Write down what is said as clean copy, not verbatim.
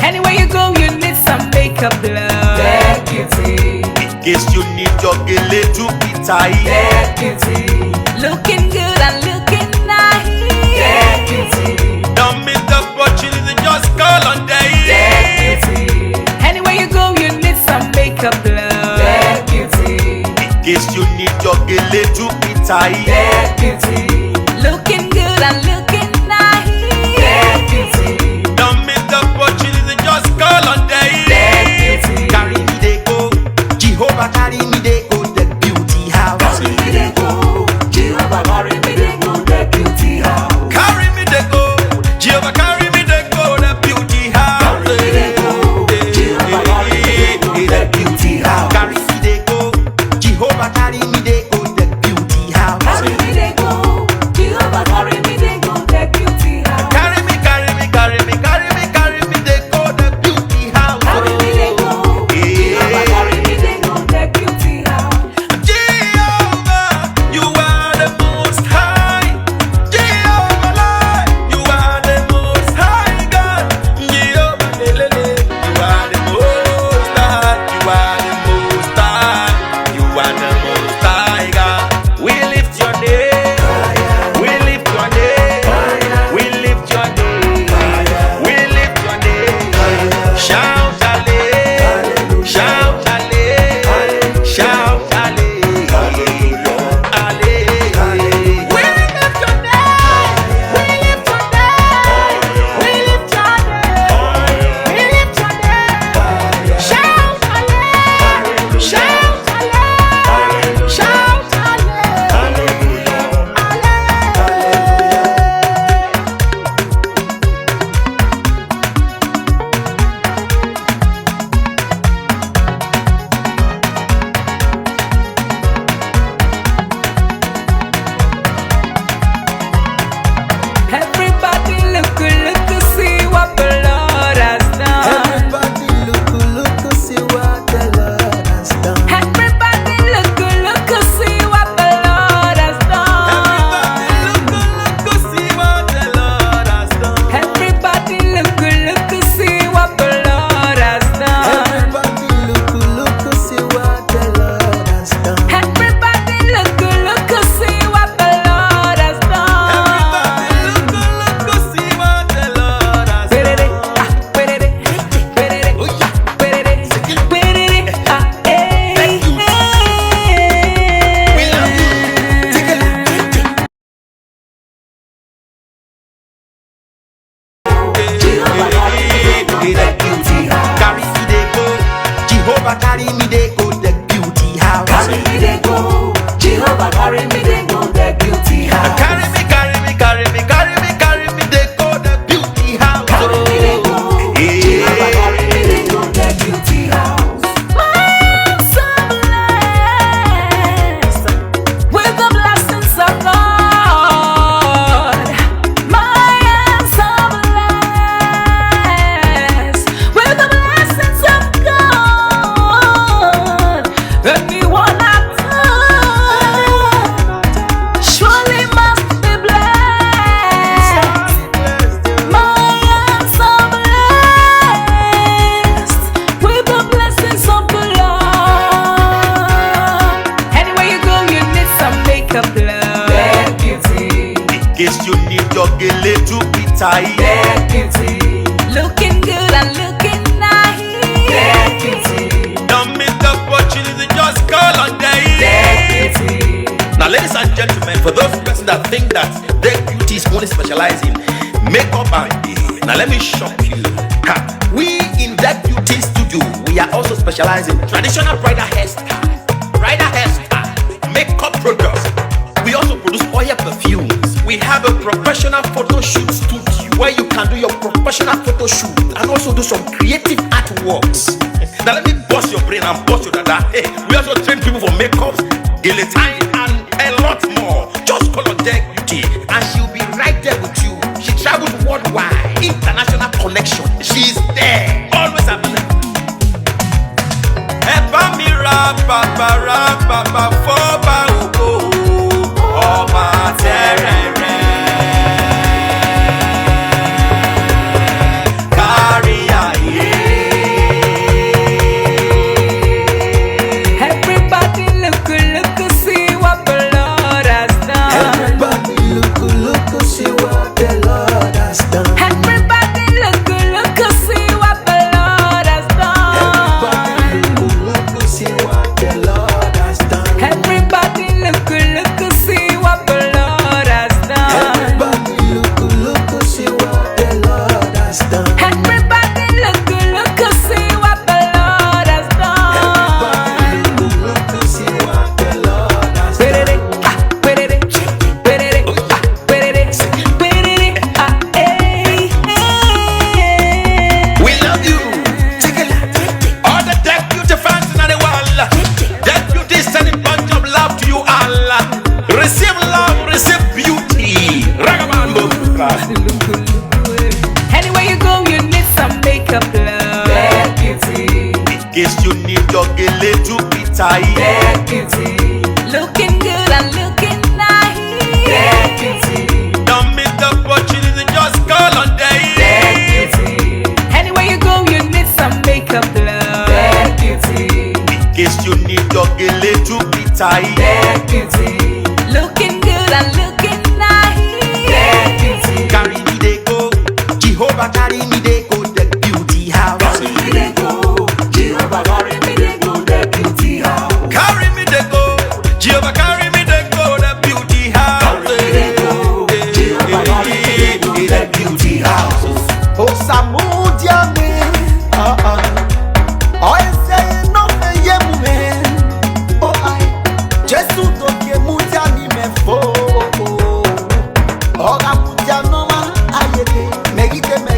Anywhere you go, you need some makeup, love. That beauty. In case you need your Gele to be tight. That beauty. Looking good and looking nice. That beauty. Don't miss the opportunity, just call on day. That beauty. Anywhere you go, you need some makeup, love. That beauty. In case you need your Gele to be tight. That beauty. Looking good and looking nice. That beauty. Don't miss the opportunity, just call on day. That beauty. Carry me they go, Jehovah carry me they go, the beauty house. Carry me they go, Jehovah carry me they go, the beauty house. Carry me they go, Jehovah carry me they go, the beauty house. Carry me they go, Jehovah carry me they go, the beauty house. Carry me they go, Jehovah carry me they go, the beauty house. Carry me they go, Jehovah carry me they go, the beauty house. Carry me, carry me, carry me, carry me, carry me they go, the beauty house. Carry me they go, Jehovah carry me they go, the beauty house. Jehovah, you are the most high. Jehovah, you are the most high God. Jehovah, you are the most high. You are the most high. You are the most high God. We lift your name. We lift your name. We lift your name. We lift your name. Shout hallelujah. Shout hallelujah. Shout hallelujah. Hallelujah. We lift your name. We lift your name. We lift your name. We lift your name. Shout hallelujah. Shout hallelujah. Shout hallelujah. Everybody look, see what the Lord has done. Everybody look, see what the Lord has done. Everybody look, see what the Lord has done. Look, see what the Lord has done. Everybody look, see what the Lord has done. Everybody look, see what the Lord has done. Everybody look, see what the Lord has done. Look, see what the Lord has Perere, done. ah, perere, perere, ah, perere, perere, ah, eh, We love you. Jehovah carry me they go, the beauty house. Carry me they go, Jehovah carry me they go, the beauty house. Carry me they go, Jehovah carry me they go, the beauty house. Carry me, carry me, carry me, carry me, carry me they go, the beauty house. Carry me they go, Jehovah carry me they go, the beauty house. I'm so blessed with the blessings of God. My am so blessed with the blessings of God. Anyone I touch surely must be blessed. My am so blessed with the blessings of the Lord. Anywhere you go, you need some makeup, love. That beauty, In case you need your Gele to be tight. that beauty, Looking good and looking nice. that beauty, Don't miss the opportunity, just call on day. that beauty. Now, ladies and gentlemen, for those persons that think that their beauty is only specialized in makeup and hair, now let me shock you. Ha. We in that beauty studio, we are also specialized in traditional bridal hairstyle, makeup products. We also produce oil perfumes. We have a professional photo shoot studio where you can do your professional photo shoot and also do some creative artworks. Now let me bust your brain and bust your dada. Hey, we also train people for makeups, Gele time, and a lot more. Just call on Deck Beauty and she'll be right there with you. She travels worldwide, international connection. She's there, always available. Papa foba ugo, ọba tẹrẹrẹ. That beauty. Looking good and looking nice. That beauty. Don't miss the opportunity, just call on That day. beauty. Anywhere you go, you need some makeup, love. That beauty. In case you need your gele to be tight. That beauty. Looking good and looking nice. That beauty. Carry me they go, Jehovah carry me they go, the beauty house. Carry me they go. Jehovah carry me they go. That beauty house. Carry me they go, Jehovah carry me they go, the beauty house. Carry me they go. Jehovah carry me they go. That beauty house. Oh, Samudia me. I say no me ye me. Oh, I just to ke mutia ni me fo. Oh, ga mutia no ma ayete. Me gite me